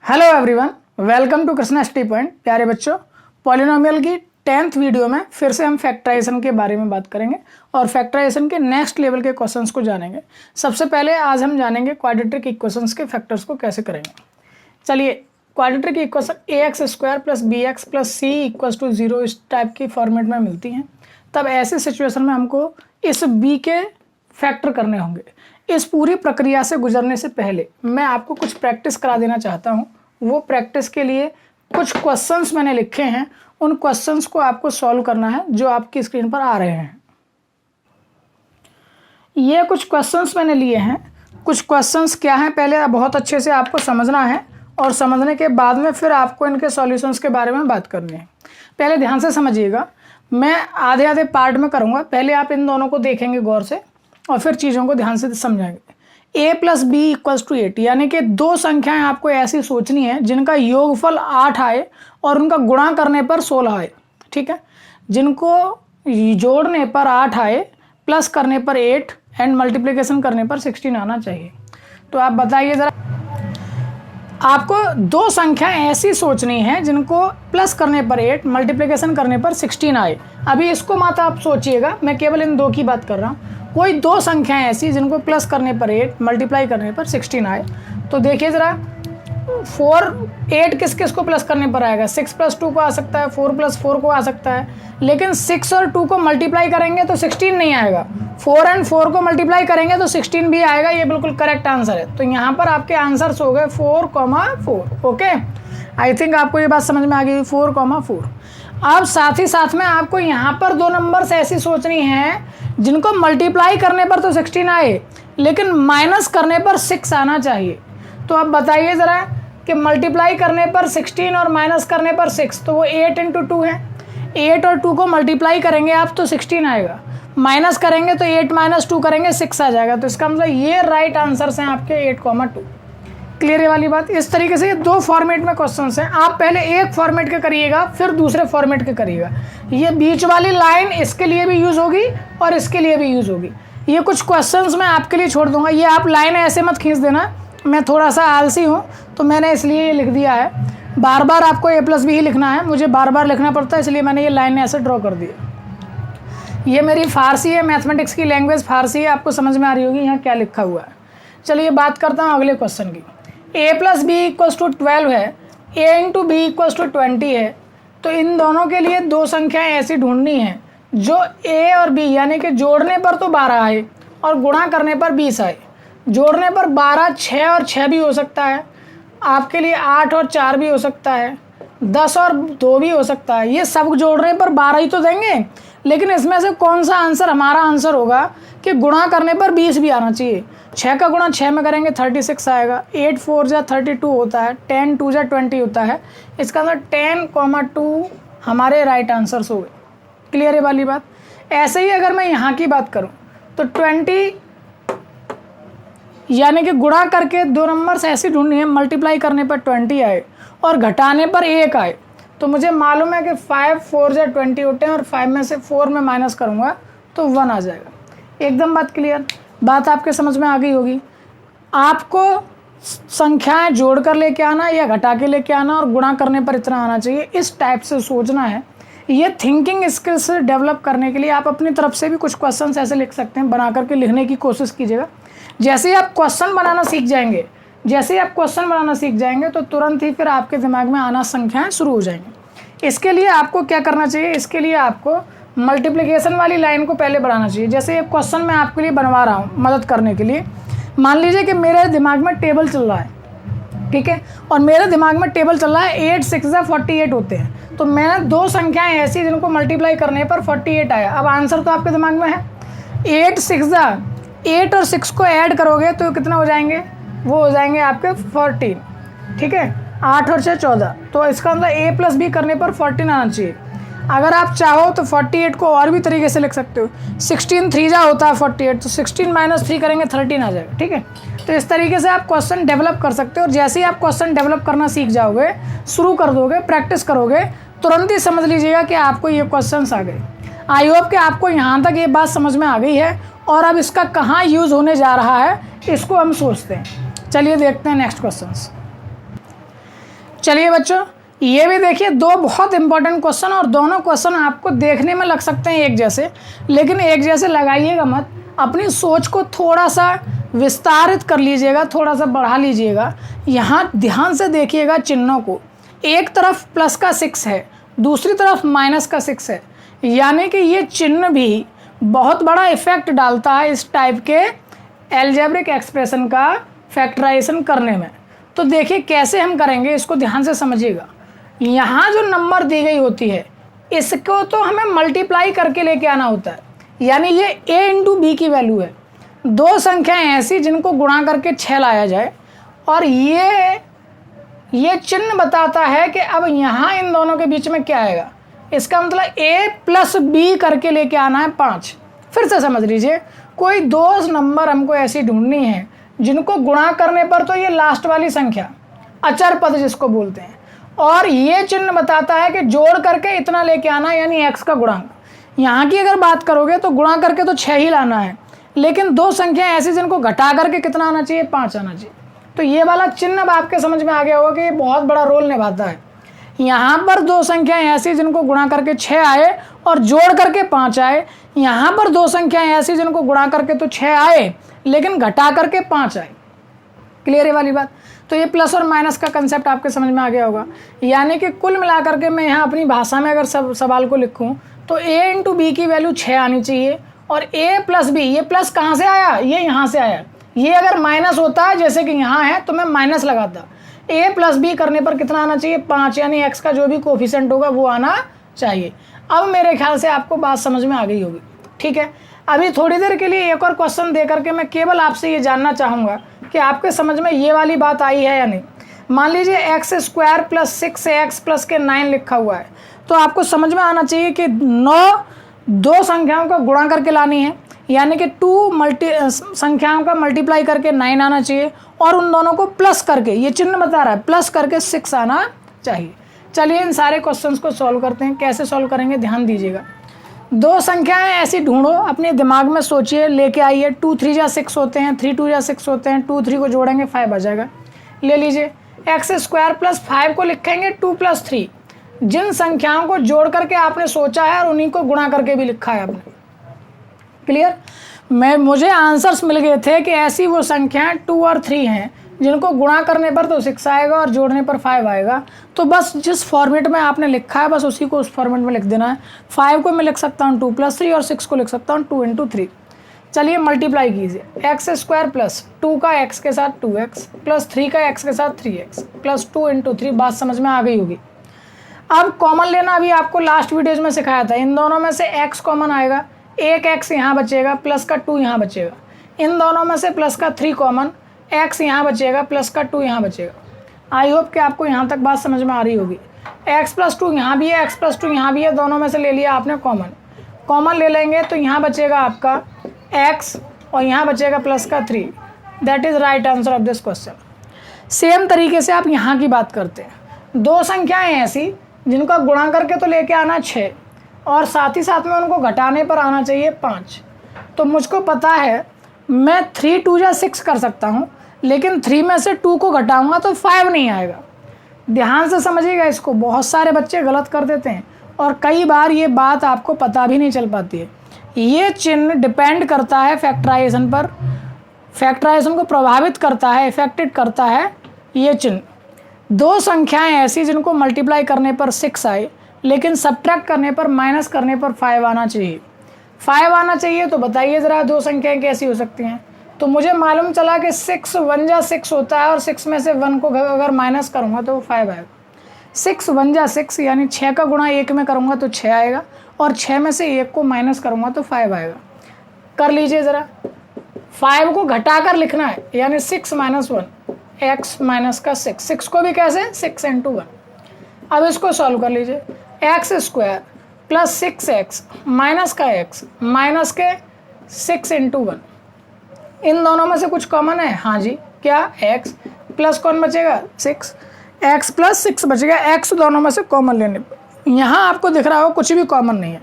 Hello everyone, welcome to Krishna study point. प्यारे बच्चों, polynomial की 10th वीडियो में फिर से हम फैक्टराइजेशन के बारे में बात करेंगे और फैक्टराइजेशन के नेक्स्ट लेवल के क्वेश्चंस को जानेंगे। सबसे पहले आज हम जानेंगे क्वाड्रेटिक इक्वेशंस के फैक्टर्स को कैसे करेंगे। चलिए, quadratic equation ax² + bx + c = 0 इस टाइप की फॉर्मेट में मिलती हैं। तब ऐसे सिचुएशन में हमको इस b के फैक्टर करने होंगे। इस पूरी प्रक्रिया से गुजरने से पहले मैं आपको कुछ प्रैक्टिस करा देना चाहता हूँ। वो प्रैक्टिस के लिए कुछ क्वेश्चंस मैंने लिखे हैं, उन क्वेश्चंस को आपको सॉल्व करना है जो आपकी स्क्रीन पर आ रहे हैं। ये कुछ क्वेश्चंस मैंने लिए हैं। कुछ क्वेश्चंस क्या हैं पहले बहुत अच्छे से आपको समझना है और समझने के बाद में फिर आपको इनके सॉल्यूशंस के बारे में बात करनी है। पहले ध्यान से समझिएगा, मैं आधे आधे पार्ट में करूँगा। पहले आप इन दोनों को देखेंगे गौर से और फिर चीज़ों को ध्यान से समझाएंगे। a + b = 8 यानी कि दो संख्याएं आपको ऐसी सोचनी है जिनका योगफल 8 आए और उनका गुणा करने पर 16 आए। ठीक है, जिनको जोड़ने पर 8 आए, प्लस करने पर 8 एंड मल्टीप्लिकेशन करने पर 16 आना चाहिए। तो आप बताइए ज़रा, आपको दो संख्याएं ऐसी सोचनी है जिनको प्लस करने पर 8, मल्टीप्लिकेशन करने पर 16 आए। अभी इसको मत आप सोचिएगा, मैं केवल इन दो की बात कर रहा हूँ। कोई दो संख्याएं ऐसी जिनको प्लस करने पर 8, मल्टीप्लाई करने पर 16 आए। तो देखिए ज़रा, 8 किस किस को प्लस करने पर आएगा? 6 + 2 को आ सकता है, 4 + 4 को आ सकता है, लेकिन 6 और 2 को मल्टीप्लाई करेंगे तो 16 नहीं आएगा। 4 और 4 को मल्टीप्लाई करेंगे तो 16 भी आएगा। ये बिल्कुल करेक्ट आंसर है। तो यहाँ पर आपके आंसर्स हो गए 4,4। ओके, आई थिंक आपको ये बात समझ में आ गई, 4,4। अब साथ ही साथ में आपको यहाँ पर दो नंबर्स ऐसी सोचनी है जिनको मल्टीप्लाई करने पर तो 16 आए, लेकिन माइनस करने पर 6 आना चाहिए। तो अब बताइए ज़रा कि मल्टीप्लाई करने पर 16 और माइनस करने पर 6, तो वो 8 × 2 है। 8 और 2 को मल्टीप्लाई करेंगे आप तो 16 आएगा, माइनस करेंगे तो 8 - 2 करेंगे 6 आ जाएगा। तो इसका मतलब ये राइट आंसर्स हैं आपके 8,2। क्लियर है वाली बात। इस तरीके से ये दो फॉर्मेट में क्वेश्चंस हैं। आप पहले एक फॉर्मेट के करिएगा, फिर दूसरे फॉर्मेट के करिएगा। ये बीच वाली लाइन इसके लिए भी यूज़ होगी और इसके लिए भी यूज़ होगी। ये कुछ क्वेश्चंस मैं आपके लिए छोड़ दूंगा। ये आप लाइन ऐसे मत खींच देना, मैं थोड़ा सा आलसी हूँ तो मैंने इसलिए ये लिख दिया है। बार बार आपको a + b ही लिखना है, मुझे बार बार लिखना पड़ता है, इसलिए मैंने ये लाइन ऐसे ड्रॉ कर दी। ये मेरी फ़ारसी है, मैथमेटिक्स की लैंग्वेज फ़ारसी है, आपको समझ में आ रही होगी यहाँ क्या लिखा हुआ है। चलिए बात करता हूँ अगले क्वेश्चन की। a + b = 12 है, a × b = 20 है। तो इन दोनों के लिए दो संख्याएं ऐसी ढूंढनी है जो a और b यानी कि जोड़ने पर तो 12 आए और गुणा करने पर 20 आए। जोड़ने पर 12, 6 और 6 भी हो सकता है, आपके लिए 8 और 4 भी हो सकता है, 10 और 2 भी हो सकता है। ये सब जोड़ने पर 12 ही तो देंगे, लेकिन इसमें से कौन सा आंसर हमारा आंसर होगा कि गुणा करने पर 20 भी आना चाहिए। 6 का गुणा 6 में करेंगे 36 आएगा, 8 × 4 = 32 होता है, 10 × 2 = 20 होता है। इसका अंदर 10,2 हमारे राइट आंसर्स हो गए। क्लियर है वाली बात। ऐसे ही अगर मैं यहाँ की बात करूँ तो 20 यानी कि गुणा करके दो नंबर्स ऐसी ढूंढनी है, मल्टीप्लाई करने पर 20 आए और घटाने पर 1 आए। तो मुझे मालूम है कि 5 × 4 = 20 होते हैं और 5 में से 4 में माइनस करूँगा तो 1 आ जाएगा। एकदम बात क्लियर, बात आपके समझ में आ गई होगी। आपको संख्याएं जोड़ कर लेके आना या घटा के लेके आना और गुणा करने पर इतना आना चाहिए, इस टाइप से सोचना है। ये थिंकिंग स्किल्स डेवलप करने के लिए आप अपनी तरफ से भी कुछ क्वेश्चंस ऐसे लिख सकते हैं, बना करके लिखने की कोशिश कीजिएगा। जैसे ही आप क्वेश्चन बनाना सीख जाएंगे तो तुरंत ही फिर आपके दिमाग में आना संख्याएं शुरू हो जाएंगी। इसके लिए आपको क्या करना चाहिए? इसके लिए आपको मल्टीप्लिकेशन वाली लाइन को पहले बढ़ाना चाहिए। जैसे एक क्वेश्चन मैं आपके लिए बनवा रहा हूँ मदद करने के लिए। मान लीजिए कि मेरे दिमाग में टेबल चल रहा है, ठीक है, और मेरे दिमाग में टेबल चल रहा है 8 × 6 = 48 होते हैं। तो मैंने दो संख्याएं ऐसी जिनको मल्टीप्लाई करने पर 48 आया। अब आंसर तो आपके दिमाग में है। 8 × 6 8 और 6 को ऐड करोगे तो कितना हो जाएंगे? वो हो जाएंगे आपके 14। ठीक है, 8 और 6 14। तो इसका मतलब a + b करने पर 14 आना चाहिए। अगर आप चाहो तो 48 को और भी तरीके से लिख सकते हो। 16 3 जा होता है 48, तो 16 - 3 करेंगे 13 आ जाएगा। ठीक है, तो इस तरीके से आप क्वेश्चन डेवलप कर सकते हो। और जैसे ही आप क्वेश्चन डेवलप करना सीख जाओगे, शुरू कर दोगे, प्रैक्टिस करोगे, तुरंत ही समझ लीजिएगा कि आपको ये क्वेश्चंस आ गए। आई होप कि आपको यहाँ तक ये बात समझ में आ गई है और अब इसका कहाँ यूज़ होने जा रहा है इसको हम सोचते हैं। चलिए देखते हैं नेक्स्ट क्वेश्चंस। चलिए बच्चों, ये भी देखिए दो बहुत इंपॉर्टेंट क्वेश्चन, और दोनों क्वेश्चन आपको देखने में लग सकते हैं एक जैसे, लेकिन एक जैसे लगाइएगा मत। अपनी सोच को थोड़ा सा विस्तारित कर लीजिएगा, थोड़ा सा बढ़ा लीजिएगा। यहाँ ध्यान से देखिएगा चिन्हों को, एक तरफ प्लस का 6 है, दूसरी तरफ माइनस का 6 है, यानी कि ये चिन्ह भी बहुत बड़ा इफेक्ट डालता है इस टाइप के एल्जेब्रिक एक्सप्रेशन का फैक्टराइजेशन करने में। तो देखिए कैसे हम करेंगे, इसको ध्यान से समझिएगा। यहाँ जो नंबर दी गई होती है इसको तो हमें मल्टीप्लाई करके लेके आना होता है, यानी ये a इंटू बी की वैल्यू है। दो संख्याएं ऐसी जिनको गुणा करके 6 लाया जाए, और ये चिन्ह बताता है कि अब यहाँ इन दोनों के बीच में क्या आएगा। इसका मतलब a प्लस बी करके लेके आना है 5। फिर से समझ लीजिए, कोई दो नंबर हमको ऐसी ढूंढनी है जिनको गुणा करने पर तो ये लास्ट वाली संख्या अचर पद जिसको बोलते हैं, और ये चिन्ह बताता है कि जोड़ करके इतना लेके आना, यानी x का गुणांक। यहाँ की अगर बात करोगे तो गुणा करके तो 6 ही लाना है, लेकिन दो संख्या ऐसी जिनको घटा करके कितना आना चाहिए, 5 आना चाहिए। तो ये वाला चिन्ह अब आपके समझ में आ गया होगा कि ये बहुत बड़ा रोल निभाता है। यहाँ पर दो संख्याएं ऐसी जिनको गुणा करके 6 आए और जोड़ करके 5 आए, यहाँ पर दो संख्याएं ऐसी जिनको गुणा करके तो 6 आए लेकिन घटा करके 5 आए। क्लियर है वाली बात। तो ये प्लस और माइनस का कंसेप्ट आपके समझ में आ गया होगा। यानी कि कुल मिलाकर के मैं यहाँ अपनी भाषा में अगर सवाल को लिखूँ तो a इंटू बी की वैल्यू 6 आनी चाहिए, और a प्लस बी, ये प्लस कहाँ से आया, ये यहाँ से आया। ये अगर माइनस होता है जैसे कि यहाँ है तो मैं माइनस लगाता। a प्लस बी करने पर कितना आना चाहिए, 5, यानी x का जो भी कोफिशिएंट होगा वो आना चाहिए। अब मेरे ख्याल से आपको बात समझ में आ गई होगी। ठीक है, अभी थोड़ी देर के लिए एक और क्वेश्चन दे करके मैं केवल आपसे ये जानना चाहूँगा कि आपके समझ में ये वाली बात आई है या नहीं। मान लीजिए x square plus 6x plus के 9 लिखा हुआ है, तो आपको समझ में आना चाहिए कि 9 दो संख्याओं का गुणा करके लानी है, यानी कि 2 संख्याओं का मल्टीप्लाई करके 9 आना चाहिए, और उन दोनों को प्लस करके, ये चिन्ह बता रहा है, प्लस करके 6 आना चाहिए। चलिए इन सारे क्वेश्चंस को सॉल्व करते हैं। कैसे सॉल्व करेंगे ध्यान दीजिएगा। दो संख्याएं ऐसी ढूंढो, अपने दिमाग में सोचिए, लेके आइए। 2 3 जा 6 होते हैं, 3 2 जा 6 होते हैं, 2 3 को जोड़ेंगे 5 आ जाएगा। ले लीजिए एक्स स्क्वायर प्लस 5 को लिखेंगे 2 प्लस 3। जिन संख्याओं को जोड़ करके आपने सोचा है और उन्हीं को गुणा करके भी लिखा है आपने। क्लियर। मुझे आंसर्स मिल गए थे कि ऐसी वो संख्याएं 2 और 3 हैं जिनको गुणा करने पर तो 6 आएगा और जोड़ने पर 5 आएगा। तो बस जिस फॉर्मेट में आपने लिखा है बस उसी को उस फॉर्मेट में लिख देना है। 5 को मैं लिख सकता हूँ 2 प्लस 3, और 6 को लिख सकता हूँ 2 इंटू 3। चलिए मल्टीप्लाई कीजिए। एक्स स्क्वायर प्लस 2 का x के साथ 2x प्लस 3 का x के साथ 3x प्लस 2 इंटू 3। बात समझ में आ गई होगी। अब कॉमन लेना अभी आपको लास्ट वीडियोज में सिखाया था। इन दोनों में से x कॉमन आएगा, एक x यहाँ बचेगा, प्लस का 2 यहाँ बचेगा। इन दोनों में से प्लस का 3 कॉमन, x यहाँ बचेगा, प्लस का 2 यहाँ बचेगा। आई होप कि आपको यहाँ तक बात समझ में आ रही होगी। x प्लस 2 यहाँ भी है, x प्लस 2 यहाँ भी है, दोनों में से ले लिया आपने कॉमन। कॉमन ले लेंगे तो यहाँ बचेगा आपका x और यहाँ बचेगा प्लस का 3। That is right answer of this question. Same तरीके से आप यहाँ की बात करते हैं। दो संख्याएं ऐसी जिनका गुणा करके तो लेके आना 6 और साथ ही साथ में उनको घटाने पर आना चाहिए 5। तो मुझको पता है मैं 3 2 जा 6 कर सकता हूँ, लेकिन 3 में से 2 को घटाऊंगा तो 5 नहीं आएगा। ध्यान से समझिएगा इसको, बहुत सारे बच्चे गलत कर देते हैं और कई बार ये बात आपको पता भी नहीं चल पाती है। ये चिन्ह डिपेंड करता है फैक्टराइजेशन पर, फैक्टराइजेशन को प्रभावित करता है, इफेक्टेड करता है ये चिन्ह। दो संख्याएं ऐसी जिनको मल्टीप्लाई करने पर 6 आए लेकिन सब्ट्रैक्ट करने पर, माइनस करने पर 5 आना चाहिए। 5 आना चाहिए तो बताइए ज़रा दो संख्याएं कैसी हो सकती हैं। तो मुझे मालूम चला कि 6 1 जा 6 होता है और 6 में से 1 को अगर माइनस करूँगा तो 5 आएगा। 6 1 जा 6 यानी 6 का गुणा 1 में करूँगा तो 6 आएगा, और 6 में से 1 को माइनस करूँगा तो 5 आएगा। कर लीजिए ज़रा। 5 को घटाकर लिखना है, यानी 6 माइनस 1, x माइनस का 6। 6 को भी कैसे, 6 इंटू 1। अब इसको सॉल्व कर लीजिए। X square plus 6x minus का x माइनस के 6 इंटू 1। इन दोनों में से कुछ कॉमन है, हाँ जी, क्या, x प्लस कौन बचेगा, 6, x प्लस 6 बचेगा। x दोनों में से कॉमन लेने पर यहाँ आपको दिख रहा हो कुछ भी कॉमन नहीं है।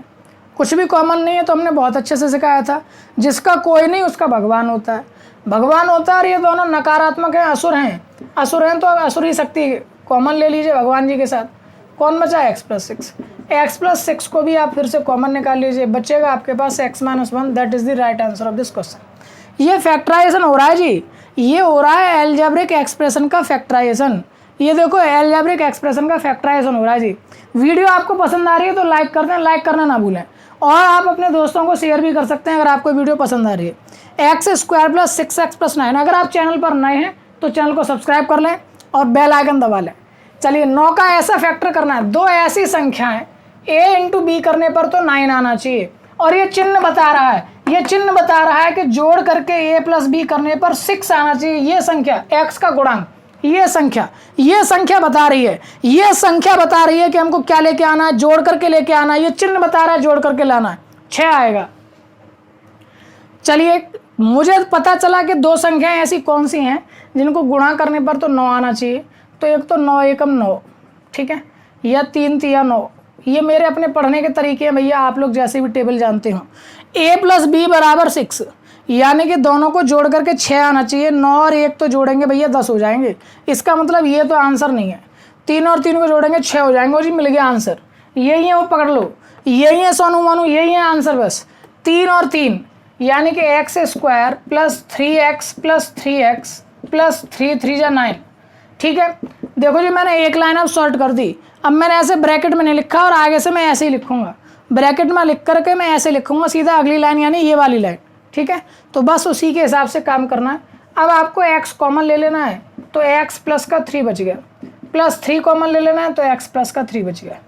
कुछ भी कॉमन नहीं है तो हमने बहुत अच्छे से सिखाया था, जिसका कोई नहीं उसका भगवान होता है। भगवान होता है और ये दोनों नकारात्मक हैं, असुर हैं। असुर हैं तो असुरी शक्ति कॉमन ले लीजिए भगवान जी के साथ, कौन बचा x plus six. x plus six को भी आप फिर से कॉमन निकाल लीजिए, बचेगा आपके पास x minus one. That is the right answer of this question. ये फैक्टराइजेशन हो रहा है जी, ये हो रहा है एल्जेब्रिक एक्सप्रेशन का फैक्टराइजेशन। ये देखो एल्जेब्रिक एक्सप्रेशन का फैक्टराइजेशन हो रहा है जी। वीडियो आपको पसंद आ रही है तो लाइक कर दें, लाइक करना ना भूलें, और आप अपने दोस्तों को शेयर भी कर सकते हैं अगर आपको वीडियो पसंद आ रही है। X square plus six x plus nine. अगर आप चैनल पर नए हैं तो चैनल को सब्सक्राइब कर लें और बेल आइकन दबा लें। चलिए 9 का ऐसा फैक्टर करना है, दो ऐसी संख्याएं a इंटू बी करने पर तो 9 आना चाहिए, और ये चिन्ह बता रहा है, ये चिन्ह बता रहा है कि जोड़ करके a प्लस बी करने पर 6 आना चाहिए। ये संख्या x का गुणांक, ये संख्या बता रही है, ये संख्या बता रही है कि हमको क्या लेके आना है, जोड़ करके लेके आना है। ये चिन्ह बता रहा है जोड़ करके लाना है, 6 आएगा। चलिए मुझे पता चला कि दो संख्याएं ऐसी कौन सी हैं जिनको गुणा करने पर तो 9 आना चाहिए। तो एक तो 9 एकम 9, ठीक है, या 3 तिया 9। ये मेरे अपने पढ़ने के तरीके हैं भैया, आप लोग जैसे भी टेबल जानते हो। a प्लस बी बराबर 6, यानी कि दोनों को जोड़ करके 6 आना चाहिए। 9 और 1 तो जोड़ेंगे भैया 10 हो जाएंगे। इसका मतलब ये तो आंसर नहीं है। 3 और 3 को जोड़ेंगे 6 हो जाएंगे। और जी मिल गया आंसर, यही है, वो पकड़ लो, यही है सोनू मानू, यही है आंसर बस। 3 और 3 यानी कि x square plus 3x plus 3x plus 3 जा 9, ठीक है। देखो जी मैंने एक लाइन अब शॉर्ट कर दी। अब मैंने ऐसे ब्रैकेट में नहीं लिखा और आगे से मैं ऐसे ही लिखूंगा, ब्रैकेट में लिख करके मैं ऐसे लिखूंगा सीधा अगली लाइन, यानी ये वाली लाइन, ठीक है। तो बस उसी के हिसाब से काम करना है। अब आपको x कॉमन ले लेना है तो x प्लस का 3 बच गया, प्लस 3 कॉमन ले लेना है तो x प्लस का 3 बच गया।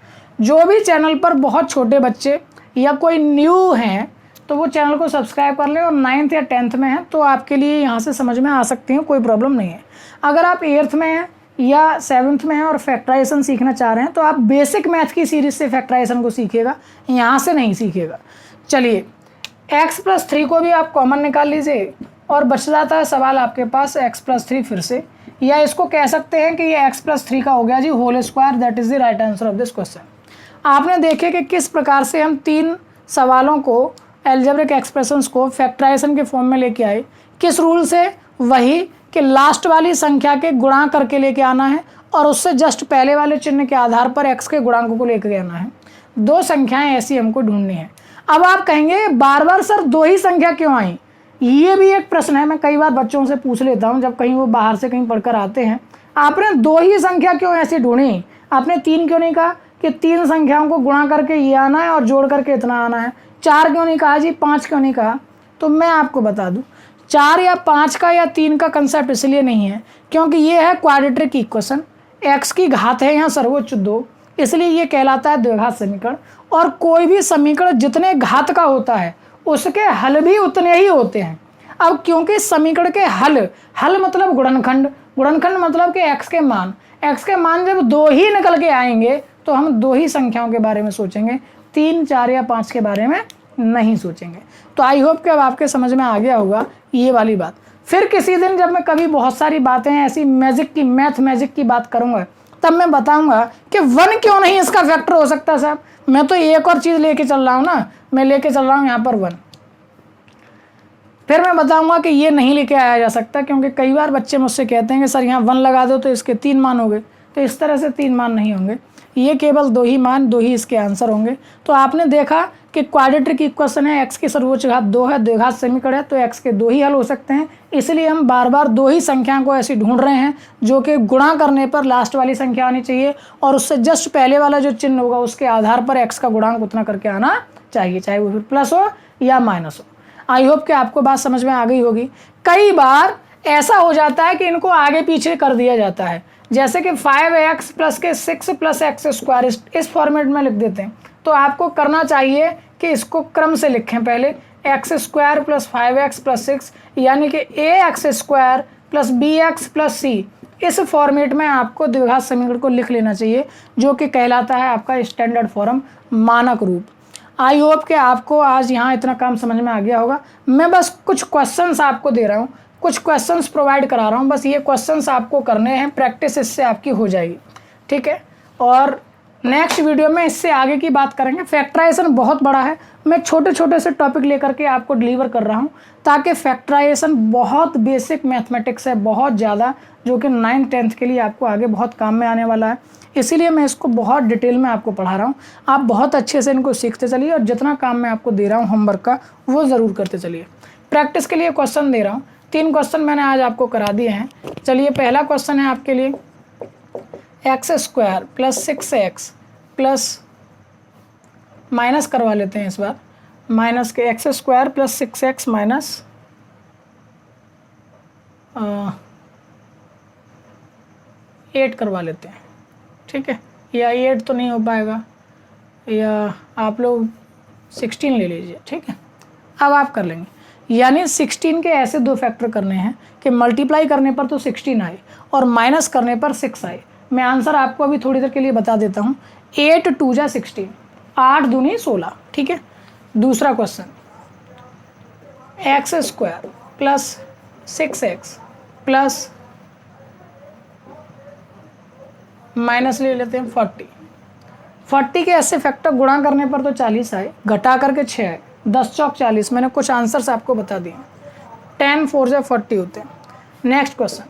जो भी चैनल पर बहुत छोटे बच्चे या कोई न्यू हैं तो वो चैनल को सब्सक्राइब कर लें, और 9th या 10th में हैं तो आपके लिए यहाँ से समझ में आ सकती हैं, कोई प्रॉब्लम नहीं है। अगर आप 8th में हैं या 7th में हैं और फैक्टराइजेशन सीखना चाह रहे हैं तो आप बेसिक मैथ की सीरीज से फैक्टराइजेशन को सीखिएगा, यहाँ से नहीं सीखिएगा। चलिए x प्लस 3 को भी आप कॉमन निकाल लीजिए और बच जाता है सवाल आपके पास x प्लस 3 फिर से, या इसको कह सकते हैं कि ये x प्लस 3 का हो गया जी whole square. That is the right answer of this question. आपने देखे कि किस प्रकार से हम 3 सवालों को एल्जेब्रिक एक्सप्रेशंस को फैक्टराइजेशन के फॉर्म में लेके आए। किस रूल से? वही कि लास्ट वाली संख्या के गुणा करके लेके आना है और उससे जस्ट पहले वाले चिन्ह के आधार पर x के गुणांकों को लेके आना है। दो संख्याएं ऐसी हमको ढूंढनी है। अब आप कहेंगे बार बार सर दो ही संख्या क्यों आई? ये भी एक प्रश्न है, मैं कई बार बच्चों से पूछ लेता हूँ जब कहीं वो बाहर से कहीं पढ़कर आते हैं, आपने दो ही संख्या क्यों ऐसी ढूंढी? आपने 3 क्यों नहीं कहा कि 3 संख्याओं को गुणा करके ये आना है और जोड़ करके इतना आना है? 4 क्यों नहीं कहा जी? 5 क्यों नहीं कहा? तो मैं आपको बता दूं 4 या 5 का या 3 का कंसेप्ट इसलिए नहीं है क्योंकि ये है क्वाड्रेटिक इक्वेशन, x की घात है यहाँ सर्वोच्च 2, इसलिए ये कहलाता है द्विघात समीकरण। और कोई भी समीकरण जितने घात का होता है उसके हल भी उतने ही होते हैं। अब क्योंकि समीकरण के हल मतलब गुणनखंड, गुणनखंड मतलब कि x के मान जब 2 ही निकल के आएंगे तो हम 2 ही संख्याओं के बारे में सोचेंगे, 3, 4 या 5 के बारे में नहीं सोचेंगे। तो आई होप कि अब आपके समझ में आ गया होगा ये वाली बात। फिर किसी दिन जब मैं कभी बहुत सारी बातें ऐसी मैथ मैजिक की बात करूंगा तब मैं बताऊंगा कि 1 क्यों नहीं इसका फैक्टर हो सकता साहब। मैं तो एक और चीज़ लेके चल रहा हूँ ना, मैं लेके चल रहा हूँ यहाँ पर 1। फिर मैं बताऊंगा कि ये नहीं लेके आया जा सकता क्योंकि कई बार बच्चे मुझसे कहते हैं कि सर यहाँ 1 लगा दो तो इसके 3 मान हो गए। तो इस तरह से 3 मान नहीं होंगे, ये केवल 2 ही मान, 2 ही इसके आंसर होंगे। तो आपने देखा कि क्वाड्रेटिक इक्वेशन है, x की सर्वोच्च घात 2 है, द्विघात समीकरण है, तो x के 2 ही हल हो सकते हैं। इसलिए हम बार बार 2 ही संख्याओं को ऐसी ढूंढ रहे हैं जो कि गुणा करने पर लास्ट वाली संख्या आनी चाहिए और उससे जस्ट पहले वाला जो चिन्ह होगा उसके आधार पर x का गुणांक उतना करके आना चाहिए, चाहे वो फिर प्लस हो या माइनस हो। आई होप कि आपको बात समझ में आ गई होगी। कई बार ऐसा हो जाता है कि इनको आगे पीछे कर दिया जाता है, जैसे कि 5x प्लस के 6 प्लस एक्स स्क्वायर इस फॉर्मेट में लिख देते हैं। तो आपको करना चाहिए कि इसको क्रम से लिखें, पहले x square plus 5x plus 6, यानी कि ax square plus bx plus c। इस फॉर्मेट में आपको द्विघात समीकरण को लिख लेना चाहिए जो कि कहलाता है आपका स्टैंडर्ड फॉर्म, मानक रूप। आई होप कि आपको आज यहाँ इतना काम समझ में आ गया होगा। मैं बस कुछ क्वेश्चंस आपको दे रहा हूँ, कुछ क्वेश्चंस प्रोवाइड करा रहा हूँ, बस ये क्वेश्चंस आपको करने हैं, प्रैक्टिस इससे आपकी हो जाएगी, ठीक है। और नेक्स्ट वीडियो में इससे आगे की बात करेंगे। फैक्टराइजेशन बहुत बड़ा है, मैं छोटे छोटे से टॉपिक लेकर के आपको डिलीवर कर रहा हूँ, ताकि फैक्टराइजेशन बहुत बेसिक मैथमेटिक्स है, बहुत ज़्यादा, जो कि 9th 10th के लिए आपको आगे बहुत काम में आने वाला है। इसीलिए मैं इसको बहुत डिटेल में आपको पढ़ा रहा हूँ। आप बहुत अच्छे से इनको सीखते चलिए और जितना काम मैं आपको दे रहा हूँ होमवर्क का वो ज़रूर करते चलिए। प्रैक्टिस के लिए क्वेश्चन दे रहा हूँ, 3 क्वेश्चन मैंने आज आपको करा दिए हैं। चलिए पहला क्वेश्चन है आपके लिए, x² + 6x प्लस, माइनस करवा लेते हैं इस बार, माइनस के x² + 6x माइनस 8 करवा लेते हैं, ठीक है, या 8 तो नहीं हो पाएगा, या आप लोग 16 ले लीजिए, ठीक है। अब आप कर लेंगे, यानी 16 के ऐसे 2 फैक्टर करने हैं कि मल्टीप्लाई करने पर तो 16 आए और माइनस करने पर 6 आए। मैं आंसर आपको अभी थोड़ी देर के लिए बता देता हूँ। 8 × 2 = 16, 8 दूनी 16, ठीक है। दूसरा question, x² + 6x plus, minus ले लेते हैं 40 के ऐसे फैक्टर गुणा करने पर तो 40 आए, घटा करके 6 आए, 10 चौक 40। मैंने कुछ आंसर्स आपको बता दिए, 10 4 = 40 होते हैं। नेक्स्ट क्वेश्चन,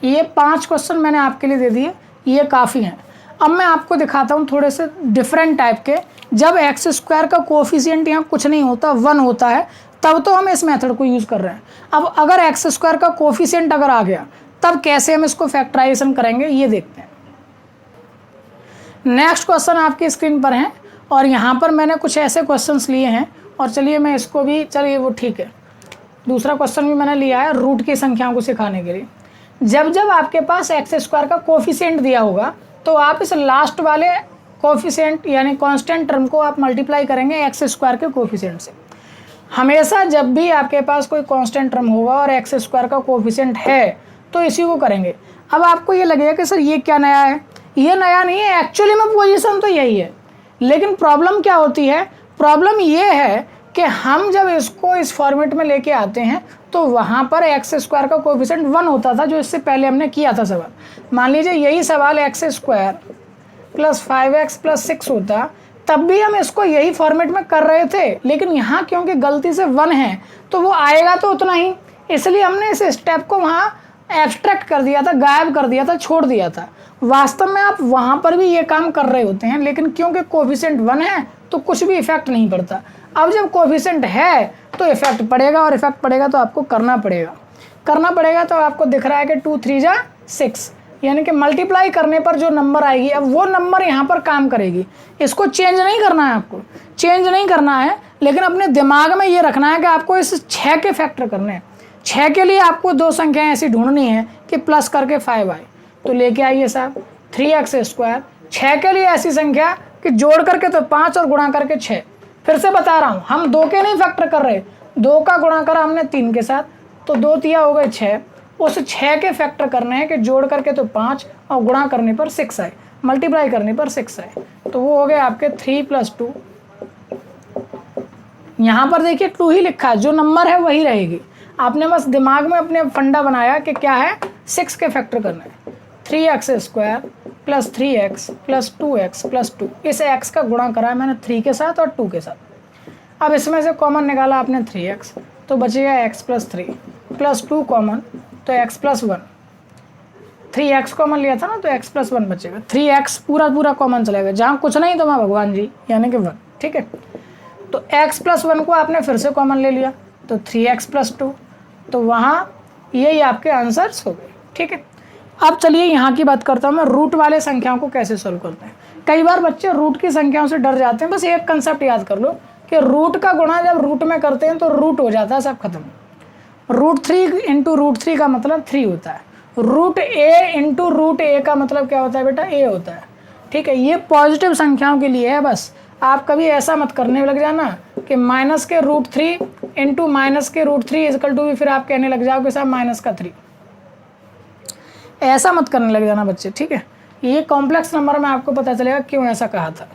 ये 5 क्वेश्चन मैंने आपके लिए दे दिए, ये काफ़ी हैं। अब मैं आपको दिखाता हूँ थोड़े से डिफरेंट टाइप के। जब x² का कोफिशिएंट यहाँ कुछ नहीं होता, 1 होता है, तब तो हम इस मेथड को यूज़ कर रहे हैं। अब अगर x² का कोफिशिएंट अगर आ गया, तब कैसे हम इसको फैक्टराइजेशन करेंगे ये देखते हैं। नेक्स्ट क्वेश्चन आपकी स्क्रीन पर है और यहाँ पर मैंने कुछ ऐसे क्वेश्चंस लिए हैं, और चलिए मैं इसको भी, चलिए वो ठीक है, दूसरा क्वेश्चन भी मैंने लिया है रूट की संख्याओं को सिखाने के लिए। जब जब आपके पास x² का कोफिशिएंट दिया होगा, तो आप इस लास्ट वाले कोफिशिएंट यानी कांस्टेंट टर्म को आप मल्टीप्लाई करेंगे x² के कोफिशिएंट से। हमेशा जब भी आपके पास कोई कांस्टेंट टर्म होगा और x² का कोफिशिएंट है, तो इसी को करेंगे। अब आपको ये लगेगा कि सर ये क्या नया है, ये नया नहीं है, एक्चुअली में पोजीशन तो यही है। लेकिन प्रॉब्लम क्या होती है, प्रॉब्लम ये है कि हम जब इसको इस फॉर्मेट में लेके आते हैं, तो वहाँ पर x² का कोफिशिएंट 1 होता था, जो इससे पहले हमने किया था सवाल। मान लीजिए यही सवाल x² + 5x + 6 होता, तब भी हम इसको यही फॉर्मेट में कर रहे थे, लेकिन यहाँ क्योंकि गलती से 1 है, तो वो आएगा तो उतना ही, इसलिए हमने इस स्टेप को वहाँ एब्स्ट्रैक्ट कर दिया था, गायब कर दिया था, छोड़ दिया था। वास्तव में आप वहाँ पर भी ये काम कर रहे होते हैं, लेकिन क्योंकि कोफिशिएंट 1 है तो कुछ भी इफेक्ट नहीं पड़ता। अब जब कोफिशिएंट है तो इफेक्ट पड़ेगा, और इफेक्ट पड़ेगा तो आपको करना पड़ेगा। तो आपको दिख रहा है कि 2 3 = 6, यानी कि मल्टीप्लाई करने पर जो नंबर आएगी, अब वो नंबर यहाँ पर काम करेगी। इसको चेंज नहीं करना है, आपको चेंज नहीं करना है, लेकिन अपने दिमाग में ये रखना है कि आपको इस 6 के फैक्टर करने हैं। 6 के लिए आपको 2 संख्याएं ऐसी ढूंढनी है कि प्लस करके 5 आए, तो लेके आइए साहब 3x²। 6 के लिए ऐसी संख्या कि जोड़ करके तो 5 और गुणा करके 6। फिर से बता रहा हूँ, हम 2 के नहीं फैक्टर कर रहे, 2 का गुणा करा हमने 3 के साथ, तो 2 तिया हो गए 6। उस 6 के फैक्टर करने हैं कि जोड़ करके तो 5 और गुणा करने पर 6 आए, मल्टीप्लाई करने पर 6 आए, तो वो हो गए आपके 3 + 2। यहाँ पर देखिए 2 ही लिखा है, जो नंबर है वही रहेगी। आपने बस दिमाग में अपने फंडा बनाया कि क्या है, 6 के फैक्टर करना है। 3x² + 3x + 2x + 2, इस x का गुणा करा है मैंने 3 के साथ और 2 के साथ। अब इसमें से कॉमन निकाला आपने 3x, तो बचेगा x + 3 + 2 कॉमन, तो x + 1। 3x कॉमन लिया था ना, तो x + 1 बचेगा। 3x पूरा कॉमन चलेगा, जहाँ कुछ नहीं तो मैं भगवान जी, यानी कि 1, ठीक है। तो x + 1 को आपने फिर से कॉमन ले लिया, तो 3x + 2, तो वहाँ यही आपके आंसर्स हो गए, ठीक है। अब चलिए यहाँ की बात करता हूँ मैं, रूट वाले संख्याओं को कैसे सॉल्व करते हैं। कई बार बच्चे रूट की संख्याओं से डर जाते हैं। बस एक कंसेप्ट याद कर लो कि रूट का गुणा जब रूट में करते हैं तो रूट हो जाता है, सब खत्म। √3 × √3 का मतलब 3 होता है। √a × √a का मतलब क्या होता है बेटा, a होता है, ठीक है। ये पॉजिटिव संख्याओं के लिए है। बस आप कभी ऐसा मत करने लग जाना कि माइनस के √3 इंटू माइनस के √3 इजकल टू भी फिर आप कहने लग जाओगे साहब -3। ऐसा मत करने लग जाना बच्चे, ठीक है। ये कॉम्प्लेक्स नंबर में आपको पता चलेगा क्यों ऐसा कहा था।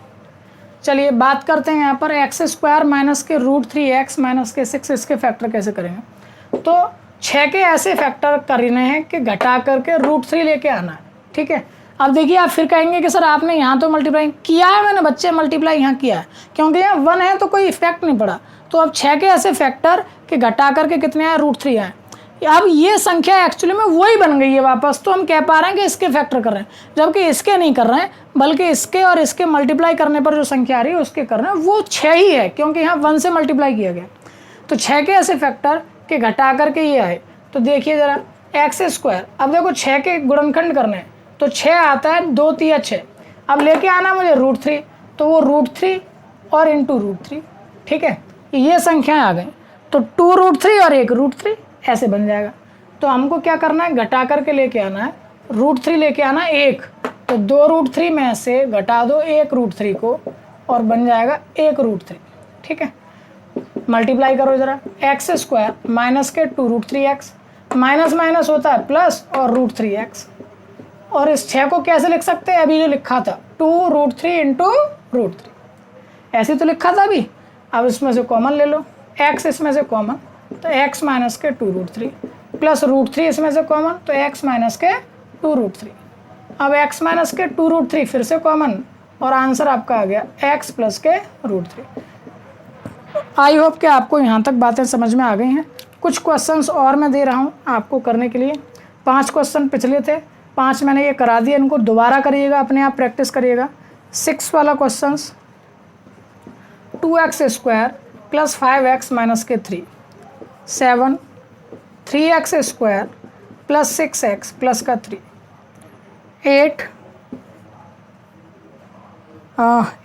चलिए बात करते हैं यहाँ पर x² माइनस के √3x माइनस के 6 इसके फैक्टर कैसे करेंगे। तो 6 के ऐसे फैक्टर करने हैं कि घटा करके √3 लेके आना है, ठीक है। अब देखिए आप फिर कहेंगे कि सर आपने यहाँ तो मल्टीप्लाई किया है, मैंने बच्चे मल्टीप्लाई यहाँ किया है, क्योंकि यहाँ 1 है तो कोई इफेक्ट नहीं पड़ा। तो अब 6 के ऐसे फैक्टर के घटा करके कितने आए, √3 आए। अब ये संख्या एक्चुअली में वही बन गई है वापस, तो हम कह पा रहे हैं कि इसके फैक्टर कर रहे हैं, जबकि इसके नहीं कर रहे हैं, बल्कि इसके और इसके मल्टीप्लाई करने पर जो संख्या आ रही है उसके कर रहे हैं। वो 6 ही है, क्योंकि यहाँ 1 से मल्टीप्लाई किया गया। तो 6 के ऐसे फैक्टर के घटा करके ये आए। तो देखिए ज़रा x², अब देखो 6 के गुणनखंड करने हैं तो 6 आता है, 2 3 6। अब लेके आना मुझे √3, तो वो √3 और इंटू √3, ठीक है। ये संख्याएं आ गई, तो 2 √3 और 1 √3 ऐसे बन जाएगा। तो हमको क्या करना है, घटा करके लेके आना है, √3 लेके आना है 1, तो 2 √3 में से घटा दो 1 √3 को और बन जाएगा 1 √3, ठीक है। मल्टीप्लाई करो ज़रा, x² माइनस के 2 √3x, माइनस माइनस होता है प्लस और √3x। और इस 6 को कैसे लिख सकते हैं, अभी जो लिखा था 2 √3 इंटू √3, ऐसे तो लिखा था अभी। अब इसमें से कॉमन ले लो, x इसमें से कॉमन, तो x माइनस के 2 √3 प्लस √3 इसमें से कॉमन, तो x माइनस के 2 √3। अब x माइनस के 2 √3 फिर से कॉमन और आंसर आपका आ गया x प्लस के √3। आई होप कि आपको यहाँ तक बातें समझ में आ गई हैं। कुछ क्वेश्चंस और मैं दे रहा हूँ आपको करने के लिए। 5 क्वेश्चन पिछले थे, 5 मैंने ये करा दिए, इनको दोबारा करिएगा, अपने आप प्रैक्टिस करिएगा। 6 वाला questions, 2x² plus 5x minus के 3, 7 3x² प्लस 6x प्लस का 3, 8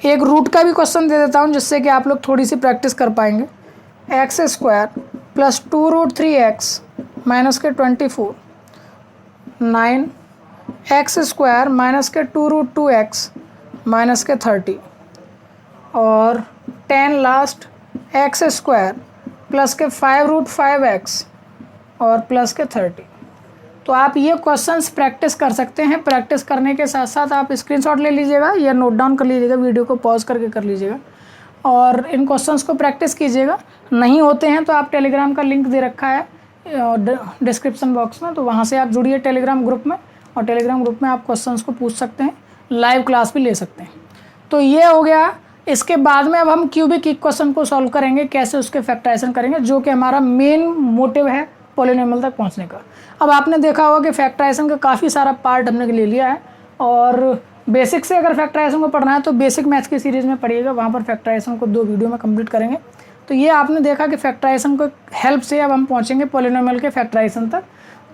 एक रूट का भी क्वेश्चन दे देता हूँ जिससे कि आप लोग थोड़ी सी प्रैक्टिस कर पाएंगे। x² प्लस 2 √3x माइनस के 24, 9 x² माइनस के 2 √2x माइनस के 30 और 10 लास्ट x² प्लस के 5 √5x और प्लस के 30। तो आप ये क्वेश्चंस प्रैक्टिस कर सकते हैं। प्रैक्टिस करने के साथ साथ आप स्क्रीनशॉट ले लीजिएगा या नोट डाउन कर लीजिएगा, वीडियो को पॉज करके कर लीजिएगा और इन क्वेश्चंस को प्रैक्टिस कीजिएगा। नहीं होते हैं तो आप टेलीग्राम का लिंक दे रखा है डिस्क्रिप्शन बॉक्स में, तो वहाँ से आप जुड़िए टेलीग्राम ग्रुप में और टेलीग्राम ग्रुप में आप क्वेश्चंस को पूछ सकते हैं, लाइव क्लास भी ले सकते हैं। तो ये हो गया। इसके बाद में अब हम क्यूबिक इक्वेशन को सॉल्व करेंगे, कैसे उसके फैक्टराइजेशन करेंगे, जो कि हमारा मेन मोटिव है पॉलिनोमियल तक पहुंचने का। अब आपने देखा होगा कि फैक्टराइजेशन का काफ़ी सारा पार्ट हमने ले लिया है और बेसिक से अगर फैक्टराइजेशन को पढ़ना है तो बेसिक मैथ्स की सीरीज़ में पढ़िएगा, वहाँ पर फैक्टराइजेशन को 2 वीडियो में कंप्लीट करेंगे। तो ये आपने देखा कि फैक्टराइजेशन को हेल्प से अब हम पहुँचेंगे पॉलिनोमियल के फैक्टराइजेशन तक,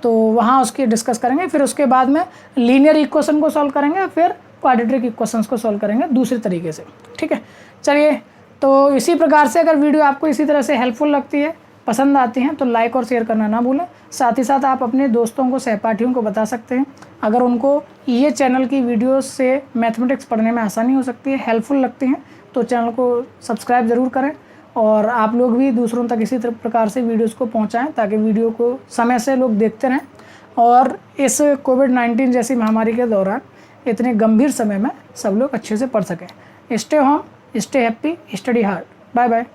तो वहाँ उसकी डिस्कस करेंगे। फिर उसके बाद में लीनियर इक्वेशन को सॉल्व करेंगे, फिर क्वाड्रेटिक इक्वेशंस को सॉल्व करेंगे दूसरे तरीके से, ठीक है। चलिए, तो इसी प्रकार से अगर वीडियो आपको इसी तरह से हेल्पफुल लगती है, पसंद आती हैं, तो लाइक और शेयर करना ना भूलें। साथ ही साथ आप अपने दोस्तों को, सहपाठियों को बता सकते हैं अगर उनको ये चैनल की वीडियोस से मैथमेटिक्स पढ़ने में आसानी हो सकती है, हेल्पफुल लगती हैं, तो चैनल को सब्सक्राइब ज़रूर करें और आप लोग भी दूसरों तक इसी प्रकार से वीडियोस को पहुंचाएं ताकि वीडियो को समय से लोग देखते रहें और इस कोविड-19 जैसी महामारी के दौरान इतने गंभीर समय में सब लोग अच्छे से पढ़ सकें। Stay home, stay happy, study hard. Bye bye.